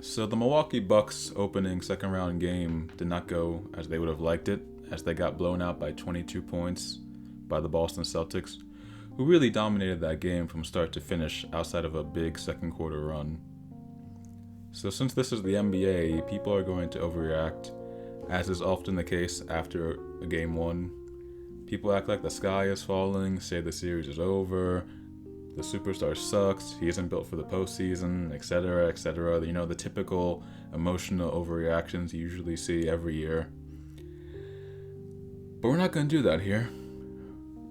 So the Milwaukee Bucks opening second round game did not go as they would have liked it, as they got blown out by 22 points by the Boston Celtics, who really dominated that game from start to finish outside of a big second quarter run. So since this is the NBA, people are going to overreact, as is often the case after a game one. People act like the sky is falling, say the series is over, the superstar sucks, he isn't built for the postseason, etc., etc. You know, the typical emotional overreactions you usually see every year. But we're not going to do that here.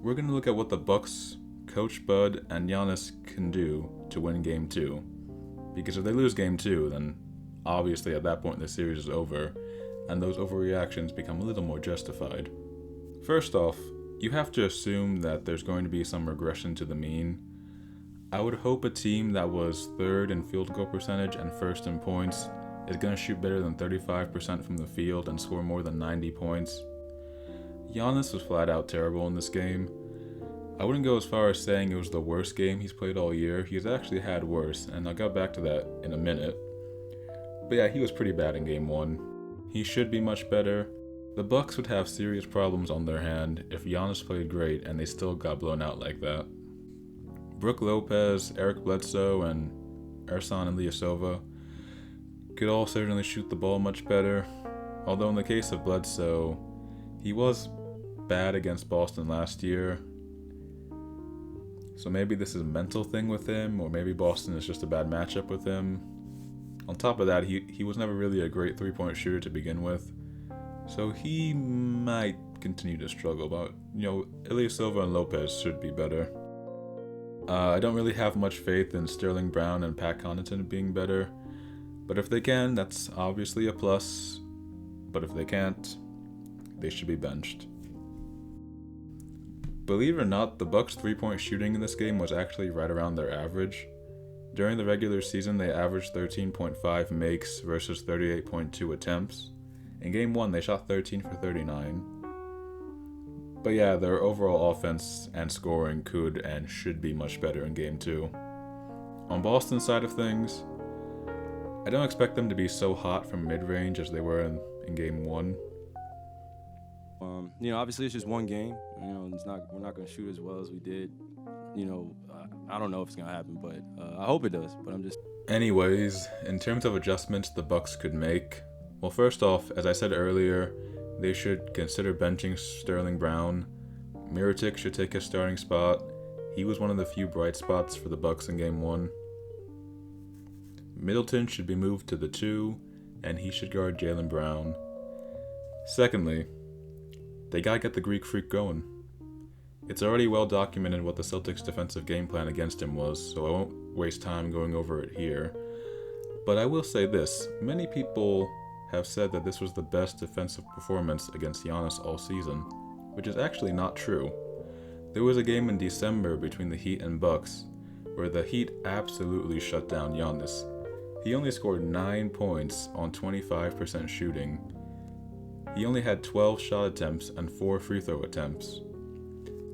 We're going to look at what the Bucks, Coach Bud, and Giannis can do to win Game 2. Because if they lose Game 2, then obviously at that point the series is over, and those overreactions become a little more justified. First off, you have to assume that there's going to be some regression to the mean. I would hope a team that was third in field goal percentage and first in points is going to shoot better than 35% from the field and score more than 90 points. Giannis was flat out terrible in this game. I wouldn't go as far as saying it was the worst game he's played all year. He's actually had worse, and I'll get back to that in a minute. But yeah, he was pretty bad in Game 1. He should be much better. The Bucks would have serious problems on their hand if Giannis played great and they still got blown out like that. Brook Lopez, Eric Bledsoe, and Ersan Ilyasova could all certainly shoot the ball much better, although in the case of Bledsoe, he was bad against Boston last year, so maybe this is a mental thing with him, or maybe Boston is just a bad matchup with him. On top of that, he was never really a great three-point shooter to begin with, so he might continue to struggle, but, Ilyasova and Lopez should be better. I don't really have much faith in Sterling Brown and Pat Connaughton being better, but if they can, that's obviously a plus, but if they can't, they should be benched. Believe it or not, the Bucks' three-point shooting in this game was actually right around their average. During the regular season, they averaged 13.5 makes versus 38.2 attempts. In Game 1, they shot 13 for 39. But yeah, their overall offense and scoring could and should be much better in Game 2. On Boston's side of things, I don't expect them to be so hot from mid-range as they were in Game 1. Obviously it's just one game. We're not going to shoot as well as we did. I don't know if it's going to happen, but I hope it does. But Anyways, in terms of adjustments the Bucks could make, well, first off, as I said earlier, they should consider benching Sterling Brown. Mirotic should take his starting spot. He was one of the few bright spots for the Bucks in Game 1. Middleton should be moved to the 2, and he should guard Jaylen Brown. Secondly, they gotta get the Greek Freak going. It's already well documented what the Celtics' defensive game plan against him was, so I won't waste time going over it here. But I will say this, many people have said that this was the best defensive performance against Giannis all season, which is actually not true. There was a game in December between the Heat and Bucks where the Heat absolutely shut down Giannis. He only scored 9 points on 25% shooting. He only had 12 shot attempts and 4 free throw attempts.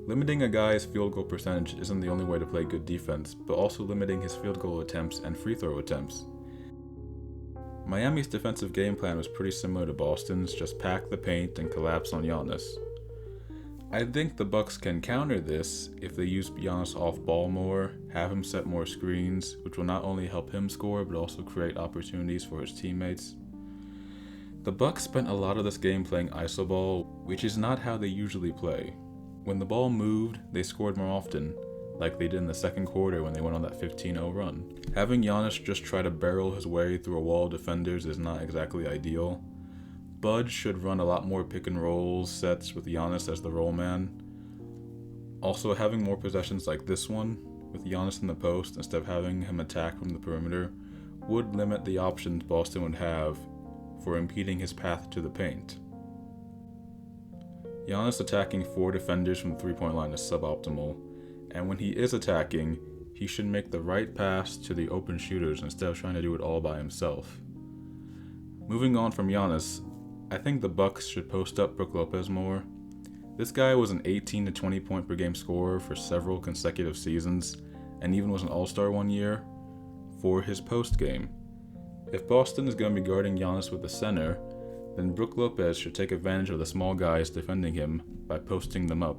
Limiting a guy's field goal percentage isn't the only way to play good defense, but also limiting his field goal attempts and free throw attempts. Miami's defensive game plan was pretty similar to Boston's, just pack the paint and collapse on Giannis. I think the Bucks can counter this if they use Giannis off ball more, have him set more screens, which will not only help him score but also create opportunities for his teammates. The Bucks spent a lot of this game playing iso ball, which is not how they usually play. When the ball moved, they scored more often, like they did in the second quarter when they went on that 15-0 run. Having Giannis just try to barrel his way through a wall of defenders is not exactly ideal. Bud should run a lot more pick and roll sets with Giannis as the roll man. Also, having more possessions like this one, with Giannis in the post instead of having him attack from the perimeter, would limit the options Boston would have for impeding his path to the paint. Giannis attacking 4 defenders from the three-point line is suboptimal, and when he is attacking, he should make the right pass to the open shooters instead of trying to do it all by himself. Moving on from Giannis, I think the Bucks should post up Brook Lopez more. This guy was an 18 to 20 point per game scorer for several consecutive seasons, and even was an all-star one year for his post game. If Boston is going to be guarding Giannis with the center, then Brook Lopez should take advantage of the small guys defending him by posting them up.